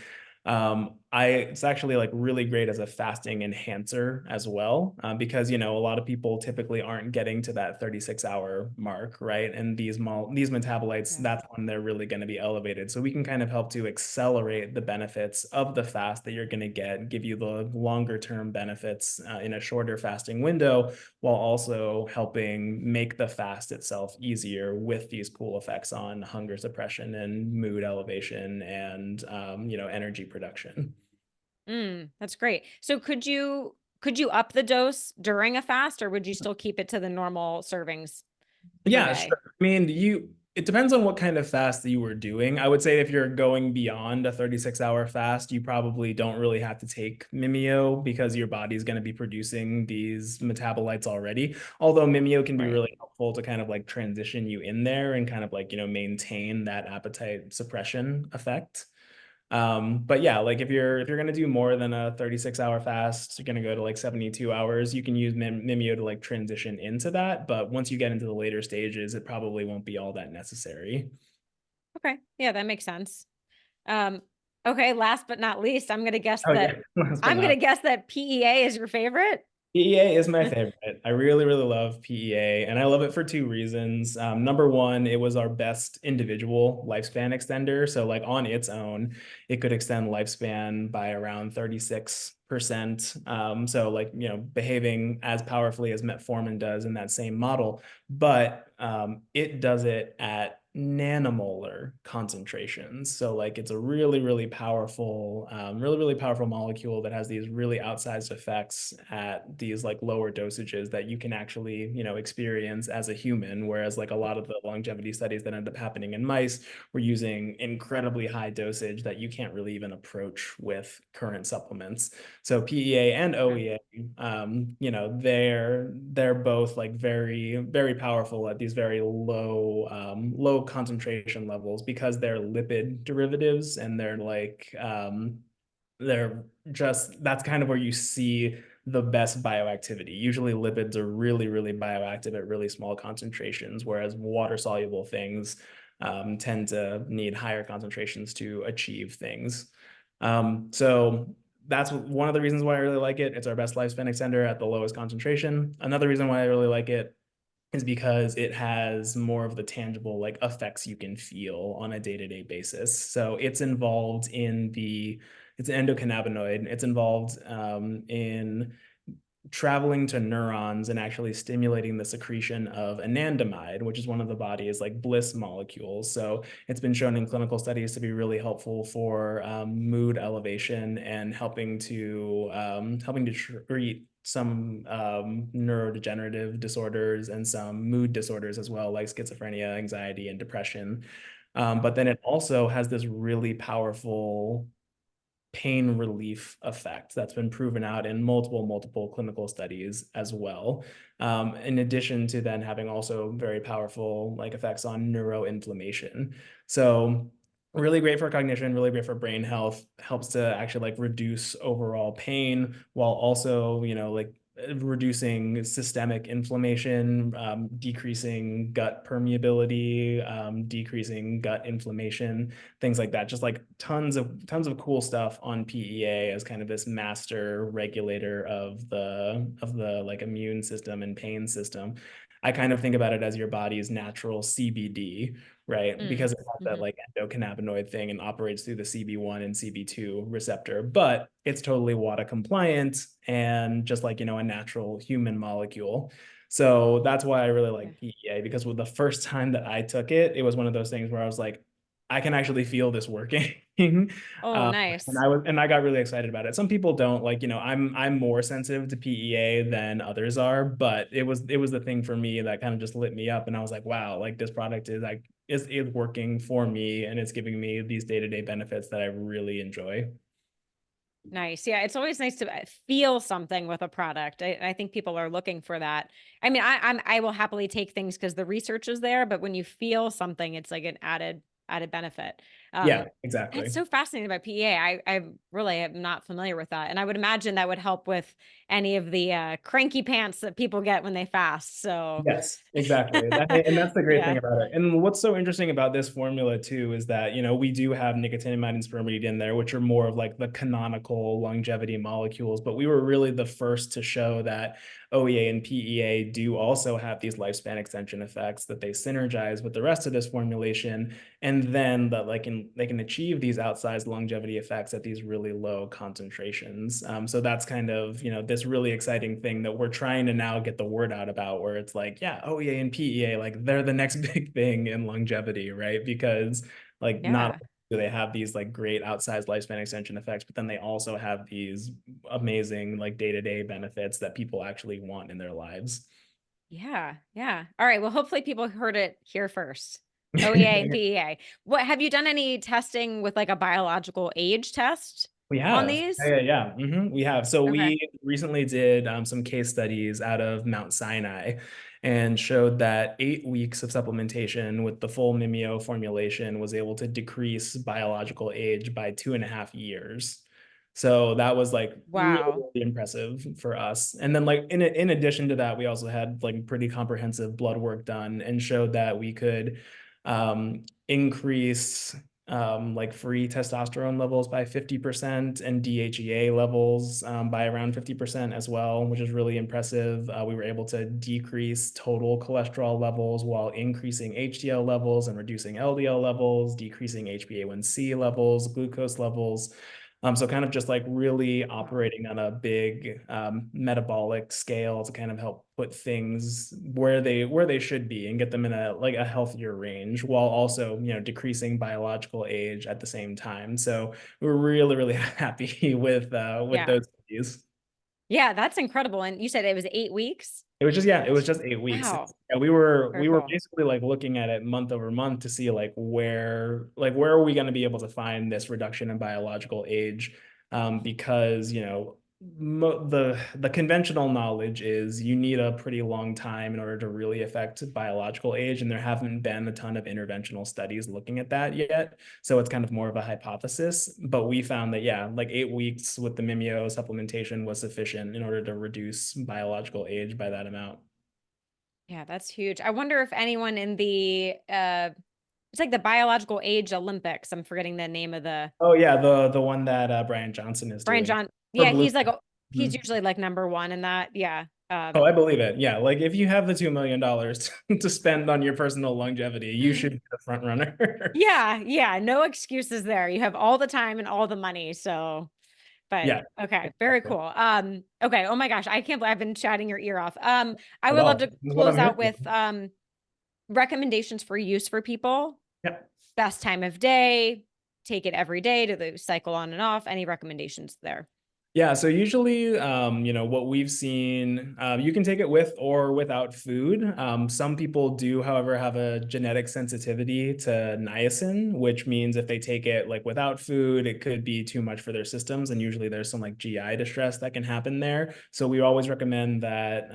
Speaker 2: It's actually like really great as a fasting enhancer as well, because a lot of people typically aren't getting to that 36-hour mark, right? And these metabolites,
Speaker 1: Yeah.
Speaker 2: that's when they're really going to be elevated. So we can kind of help to accelerate the benefits of the fast that you're going to give you the longer term benefits in a shorter fasting window, while also helping make the fast itself easier with these cool effects on hunger suppression and mood elevation and energy production.
Speaker 1: That's great. So could you up the dose during a fast, or would you still keep it to the normal servings per
Speaker 2: Yeah,
Speaker 1: day?
Speaker 2: sure. I mean, it depends on what kind of fast that you were doing. I would say if you're going beyond a 36-hour fast, you probably don't really have to take Mimio because your body's going to be producing these metabolites already. Although Mimio can be
Speaker 1: Right.
Speaker 2: really helpful to kind of like transition you in there and kind of like, maintain that appetite suppression effect. But yeah, like if you're gonna do more than a 36-hour fast, you're gonna go to like 72 hours, you can use Mimio to like transition into that. But once you get into the later stages, it probably won't be all that necessary.
Speaker 1: Okay. Yeah, that makes sense. Um, okay, last but not least,
Speaker 2: Oh yeah, last but
Speaker 1: I'm gonna
Speaker 2: not
Speaker 1: guess that PEA is your favorite.
Speaker 2: PEA is my favorite. I really, really love PEA, and I love it for two reasons. Number one, it was our best individual lifespan extender. So, like on its own, it could extend lifespan by around 36%. So, like, behaving as powerfully as metformin does in that same model, but it does it at nanomolar concentrations. So like it's a really, really powerful molecule that has these really outsized effects at these like lower dosages that you can actually, experience as a human. Whereas like a lot of the longevity studies that end up happening in mice were using incredibly high dosage that you can't really even approach with current supplements. So PEA and
Speaker 1: Okay.
Speaker 2: OEA, they're both like very, very powerful at these very low concentration levels because they're lipid derivatives and they're just that's kind of where you see the best bioactivity. Usually lipids are really, really bioactive at really small concentrations, whereas water soluble things tend to need higher concentrations to achieve things. So that's one of the reasons why I really like it. It's our best lifespan extender at the lowest concentration. Another reason why I really like it is because it has more of the tangible like effects you can feel on a day-to-day basis. So it's an endocannabinoid. It's involved in traveling to neurons and actually stimulating the secretion of anandamide, which is one of the body's like bliss molecules. So it's been shown in clinical studies to be really helpful for mood elevation and helping to treat some neurodegenerative disorders and some mood disorders as well, like schizophrenia, anxiety, and depression. But then it also has this really powerful pain relief effect that's been proven out in multiple clinical studies as well. In addition to then having also very powerful like effects on neuroinflammation. So really great for cognition, really great for brain health, helps to actually like reduce overall pain while also, like reducing systemic inflammation, decreasing gut permeability, decreasing gut inflammation, things like that. Just like tons of cool stuff on PEA as kind of this master regulator of the like immune system and pain system. I kind of think about it as your body's natural CBD, right?
Speaker 1: Mm,
Speaker 2: Because it has that
Speaker 1: mhm.
Speaker 2: like endocannabinoid thing and operates through the CB1 and CB2 receptor, but it's totally WADA compliant and just like, a natural human molecule. So that's why I really
Speaker 1: Yeah.
Speaker 2: like PEA because with the first time that I took it, it was one of those things where I was like, I can actually feel this working.
Speaker 1: Oh,
Speaker 2: And
Speaker 1: nice.
Speaker 2: I got really excited about it. Some people don't like, I'm more sensitive to PEA than others are, but it was the thing for me that kind of just lit me up. And I was like, wow, like this product is working for me and it's giving me these day-to-day benefits that I really enjoy.
Speaker 1: Nice. Yeah, it's always nice to feel something with a product. I think people are looking for that. I mean, I will happily take things because the research is there, but when you feel something, it's like an added benefit.
Speaker 2: Yeah,
Speaker 1: That's
Speaker 2: exactly.
Speaker 1: so fascinating about PEA. I really am not familiar with that, and I would imagine that would help with any of the cranky pants that people get when they fast. So,
Speaker 2: Yes, exactly. And that's the great thing
Speaker 1: yeah,
Speaker 2: about it. And what's so interesting about this formula too is that, we do have nicotinamide and spermidine in there, which are more of like the canonical longevity molecules. But we were really the first to show that OEA and PEA do also have these lifespan extension effects that they synergize with the rest of this formulation. And then that they can achieve these outsized longevity effects at these really low concentrations. So that's kind of, this really exciting thing that we're trying to now get the word out about, where it's like, yeah, OEA and PEA, like they're the next big thing in longevity, right? Because like not
Speaker 1: yeah.
Speaker 2: only do they have these like great outsized lifespan extension effects, but then they also have these amazing like day-to-day benefits that people actually want in their lives.
Speaker 1: Yeah, yeah. All right, well, hopefully people heard it here first. OEA and PEA. What have you done any testing with, like, a biological age test
Speaker 2: We
Speaker 1: on
Speaker 2: have.
Speaker 1: these?
Speaker 2: Yeah. We have. So
Speaker 1: Okay.
Speaker 2: we recently did some case studies out of Mount Sinai and showed that 8 weeks of supplementation with the full Mimio formulation was able to decrease biological age by 2.5 years. So that was like really,
Speaker 1: Wow.
Speaker 2: really impressive for us. And then like in addition to that, we also had like pretty comprehensive blood work done and showed that we could increase like free testosterone levels by 50% and DHEA levels by around 50% as well, which is really impressive. We were able to decrease total cholesterol levels while increasing HDL levels and reducing LDL levels, decreasing HbA1c levels, glucose levels. So kind of just like really
Speaker 1: Wow.
Speaker 2: operating on a big metabolic scale to kind of help put things where they should be and get them in a healthier range while also decreasing biological age at the same time. So we're really really happy with
Speaker 1: Yeah.
Speaker 2: those studies.
Speaker 1: Yeah, that's incredible, and you said it was 8 weeks?
Speaker 2: It was just 8 weeks.
Speaker 1: Wow.
Speaker 2: Yeah, we
Speaker 1: Very
Speaker 2: were
Speaker 1: cool.
Speaker 2: basically like looking at it month over month to see like where are we going to be able to find this reduction in biological age, because the conventional knowledge is you need a pretty long time in order to really affect biological age, and there haven't been a ton of interventional studies looking at that yet. So it's kind of more of a hypothesis, but we found that, yeah, like 8 weeks with the Mimio supplementation was sufficient in order to reduce biological age by that amount.
Speaker 1: Yeah, that's huge. I wonder if anyone in the, it's like the Biological Age Olympics, I'm forgetting the name of the
Speaker 2: Oh yeah, the one that Brian Johnson is
Speaker 1: Brian
Speaker 2: doing
Speaker 1: John
Speaker 2: for
Speaker 1: yeah,
Speaker 2: Blue.
Speaker 1: he's usually, like, number 1 in that, yeah,
Speaker 2: Oh, I believe it. Yeah, like if you have the $2 million to spend on your personal longevity, you should be the front runner.
Speaker 1: yeah, yeah, no excuses there. You have all the time and all the money, so but
Speaker 2: Yeah,
Speaker 1: okay, very
Speaker 2: exactly.
Speaker 1: cool. Okay, oh my gosh, I can't believe I've been chatting your ear off. I
Speaker 2: At
Speaker 1: would love
Speaker 2: all.
Speaker 1: to
Speaker 2: This is what
Speaker 1: close
Speaker 2: I'm here
Speaker 1: out
Speaker 2: for.
Speaker 1: with recommendations for use for people.
Speaker 2: Yeah.
Speaker 1: Best time of day, take it every day, do they cycle on and off? Any recommendations there?
Speaker 2: Yeah, so usually, what we've seen, you can take it with or without food. Some people do, however, have a genetic sensitivity to niacin, which means if they take it like without food, it could be too much for their systems. And usually there's some like GI distress that can happen there. So we always recommend that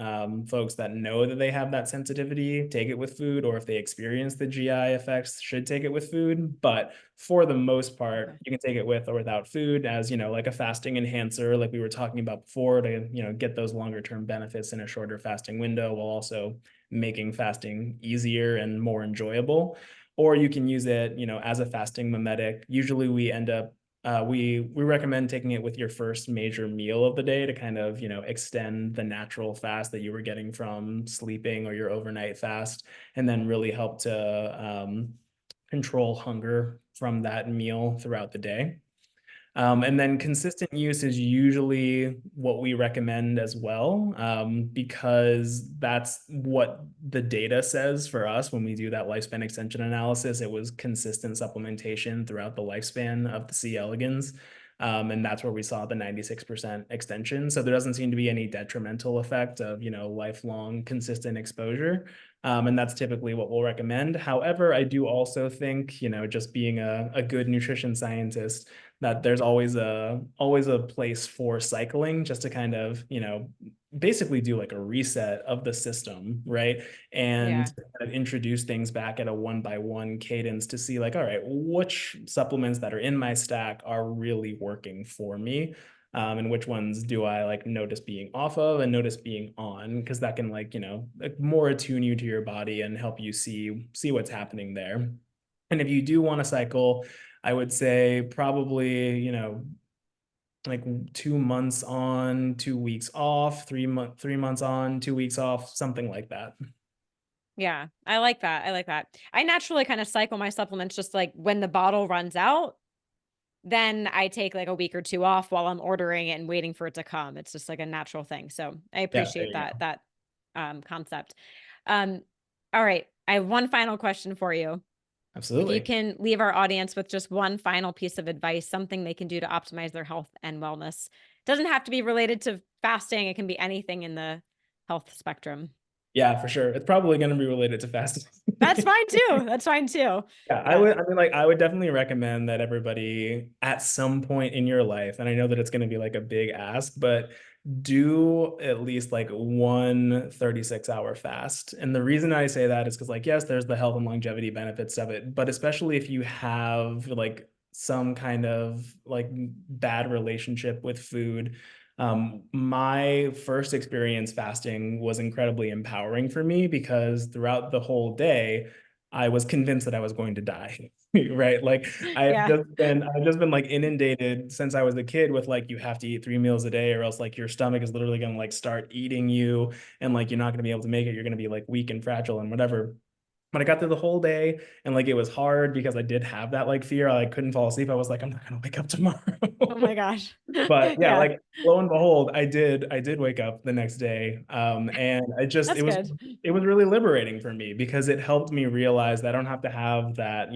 Speaker 2: folks that know that they have that sensitivity take it with food, or if they experience the GI effects, should take it with food. But for the most part,
Speaker 1: Okay.
Speaker 2: you can take it with or without food as, like a fasting enhancer, like we were talking about before, to, get those longer term benefits in a shorter fasting window while also making fasting easier and more enjoyable. Or you can use it, as a fasting mimetic. Usually we end up we recommend taking it with your first major meal of the day to kind of extend the natural fast that you were getting from sleeping or your overnight fast, and then really help to control hunger from that meal throughout the day. And then consistent use is usually what we recommend as well, because that's what the data says for us when we do that lifespan extension analysis. It was consistent supplementation throughout the lifespan of the C. elegans. And that's where we saw the 96% extension. So there doesn't seem to be any detrimental effect of, lifelong consistent exposure. And that's typically what we'll recommend. However, I do also think, just being a good nutrition scientist, that there's always a place for cycling, just to kind of, basically do like a reset of the system, right? And
Speaker 1: Yeah.
Speaker 2: kind of introduce things back at a one by one cadence to see like, all right, which supplements that are in my stack are really working for me. And which ones do I like notice being off of and notice being on, because that can like, like more attune you to your body and help you see what's happening there. And if you do want to cycle, I would say probably, like 2 months on, 2 weeks off, 3 months on, 2 weeks off, something like that.
Speaker 1: Yeah. I like that. I like that. I naturally kind of cycle my supplements just like when the bottle runs out, then I take like a week or 2 off while I'm ordering it and waiting for it to come. It's just like a natural thing. So I
Speaker 2: Yeah, there
Speaker 1: appreciate
Speaker 2: you go.
Speaker 1: that concept. Um, all right. I have one final question for you. If you
Speaker 2: Absolutely.
Speaker 1: can leave our audience with just one final piece of advice, something they can do to optimize their health and wellness. Doesn't have to be related to fasting. It can be anything in the health spectrum.
Speaker 2: Yeah, for sure. It's probably going to be related to fasting.
Speaker 1: That's fine too. That's fine too.
Speaker 2: Yeah,
Speaker 1: Yeah.
Speaker 2: I would definitely recommend that everybody at some point in your life, and I know that it's going to be like a big ask, but do at least like one 36-hour fast. And the reason I say that is because, like, yes, there's the health and longevity benefits of it, but especially if you have like some kind of like bad relationship with food. My first experience fasting was incredibly empowering for me because throughout the whole day, I was convinced that I was going to die. Right. Like
Speaker 1: Yeah.
Speaker 2: I've just been like inundated since I was a kid with like, you have to eat 3 meals a day or else like your stomach is literally going to like start eating you, and like you're not going to be able to make it. You're going to be like weak and fragile and whatever. But I got through the whole day, and like it was hard because I did have that like fear. I like couldn't fall asleep. I was like, I'm not going to wake up tomorrow.
Speaker 1: Oh my gosh.
Speaker 2: But yeah,
Speaker 1: Yeah.
Speaker 2: like lo and behold, I did wake up the next day. And
Speaker 1: That's good.
Speaker 2: it was really liberating for me because it helped me realize that I don't have to have that,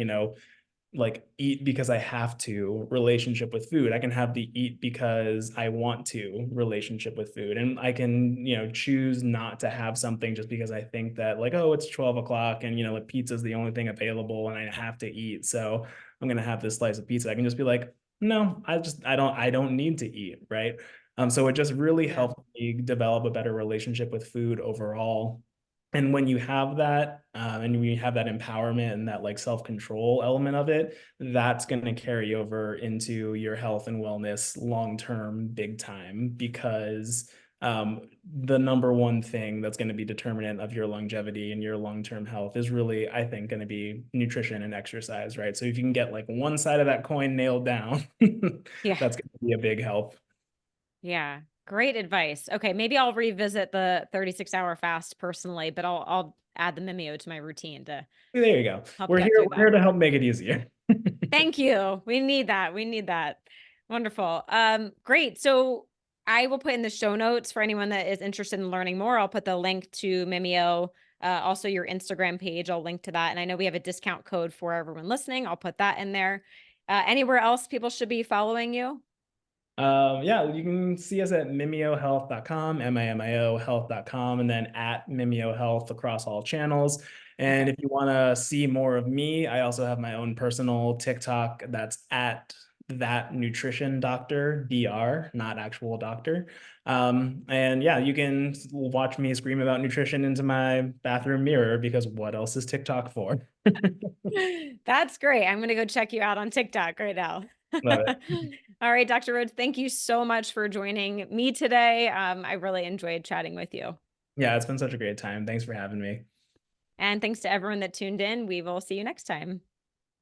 Speaker 2: like eat because I have to relationship with food. I can have the eat because I want to relationship with food. And I can, choose not to have something just because I think that like, oh, it's 12 o'clock and, like pizza is the only thing available and I have to eat. So I'm going to have this slice of pizza. I can just be like, no, I don't need to eat. Right. So it just really
Speaker 1: Yeah.
Speaker 2: helped me develop a better relationship with food overall. And when you have that, and when you have that empowerment and that like self-control element of it, that's going to carry over into your health and wellness long term, big time, because the number one thing that's going to be determinant of your longevity and your long-term health is really, I think, going to be nutrition and exercise, right? So if you can get like one side of that coin nailed down,
Speaker 1: Yeah.
Speaker 2: that's going to be a big help.
Speaker 1: Yeah. Great advice. Okay, maybe I'll revisit the 36-hour fast personally, but I'll add the Mimeo to my routine to
Speaker 2: There you go.
Speaker 1: help
Speaker 2: We're
Speaker 1: get
Speaker 2: here.
Speaker 1: through
Speaker 2: We're
Speaker 1: that.
Speaker 2: here to help make it easier.
Speaker 1: Thank you. We need that. We need that. Wonderful. Great. So I will put in the show notes for anyone that is interested in learning more. I'll put the link to Mimeo, also your Instagram page. I'll link to that. And I know we have a discount code for everyone listening. I'll put that in there. Anywhere else people should be following you?
Speaker 2: Yeah, you can see us at mimiohealth.com, MIMIO health.com, and then at Mimio Health across all channels. And
Speaker 1: Okay.
Speaker 2: if you want to see more of me, I also have my own personal TikTok that's at that nutrition doctor, DR, not actual doctor. And yeah, you can watch me scream about nutrition into my bathroom mirror because what else is TikTok for?
Speaker 1: That's great. I'm going to go check you out on TikTok right now.
Speaker 2: Love it.
Speaker 1: All right, Dr. Rhodes, thank you so much for joining me today. I really enjoyed chatting with you.
Speaker 2: Yeah, it's been such a great time. Thanks for having me.
Speaker 1: And thanks to everyone that tuned in. We will see you next time.